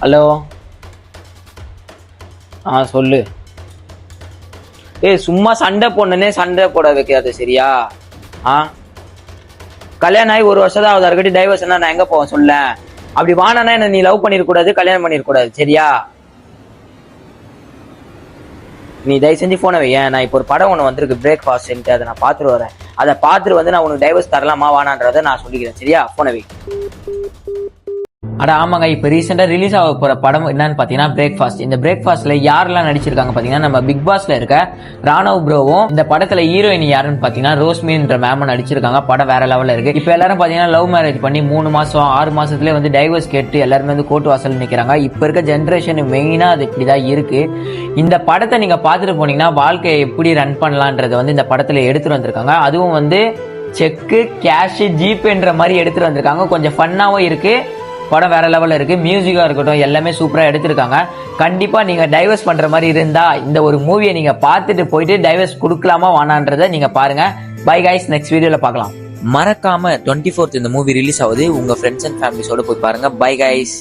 Hello. சொல்லு. சும்மா சண்டை போடனே சண்டை போட வைக்காது சரியா? கல்யாணம் ஆகி 1 வருஷம் தான் ஆகுது, அதுக்கடி டைவர்ஸ் நான் எங்க போவேன் சொல்ல? அப்படி வானா என்ன நீ லவ் பண்ணிருக்கூடாது, கல்யாணம் பண்ணிருக்கூடாது சரியா? நீ தயவு செஞ்சு போன வை. நான் இப்போ ஒரு படம் ஒன்று வந்திருக்கு, பிரேக்ஃபாஸ்ட், அதை நான் பார்த்துட்டு வரேன். அதை பார்த்துட்டு வந்து நான் உனக்கு டைவர்ஸ் தரலாமா வானான்றதை நான் சொல்லிக்கிறேன் சரியா? போன வை. ஆமாங்க, இப்போ ரீசெண்டாக ரிலீஸ் ஆக போகிற படம் என்னன்னு பார்த்தீங்கன்னா பிரேக்ஃபாஸ்ட். இந்த பிரேக்ஃபாஸ்ட்ல யாரெல்லாம் நடிச்சிருக்காங்க பார்த்தீங்கன்னா, நம்ம பிக் பாஸ்ல இருக்க ராணவ் ப்ரோவும், இந்த படத்துல ஹீரோயின் யாருன்னு பார்த்தீங்கன்னா ரோஸ்மின்ற மேமும் நடிச்சிருக்காங்க. படம் வேற லெவலில் இருக்கு. இப்போ எல்லாரும் பார்த்தீங்கன்னா லவ் மேரேஜ் பண்ணி 3 மாசம் 6 மாசத்துலேயே வந்து டைவர்ஸ் கேட்டு எல்லாருமே வந்து கோர்ட் வாசல் நிற்கிறாங்க. இப்போ இருக்க ஜென்ரேஷன் மெயினாக அது இப்படிதான் இருக்கு. இந்த படத்தை நீங்க பார்த்துட்டு போனீங்கன்னா வாழ்க்கையை எப்படி ரன் பண்ணலான்றதை வந்து இந்த படத்துல எடுத்துட்டு வந்திருக்காங்க. அதுவும் வந்து செக்கு, கேஷ், ஜிபேன்ற மாதிரி எடுத்துட்டு வந்திருக்காங்க. கொஞ்சம் ஃபன்னாவும் இருக்கு. படம் வேற லெவலில் இருக்கு. மியூசிக்கா இருக்கட்டும் எல்லாமே சூப்பரா எடுத்திருக்காங்க. கண்டிப்பா நீங்க டைவர்ஸ் பண்ற மாதிரி இருந்தா இந்த ஒரு மூவியை நீங்க பார்த்துட்டு போயிட்டு டைவர்ஸ் கொடுக்கலாமா வானான்றதை நீங்க பாருங்க. பை கைஸ், நெக்ஸ்ட் வீடியோல பார்க்கலாம். மறக்காம 24th இந்த மூவி ரிலீஸ் ஆகுது. உங்க ஃப்ரெண்ட்ஸ் அண்ட் ஃபேமிலிஸோட போய் பாருங்க. Bye guys.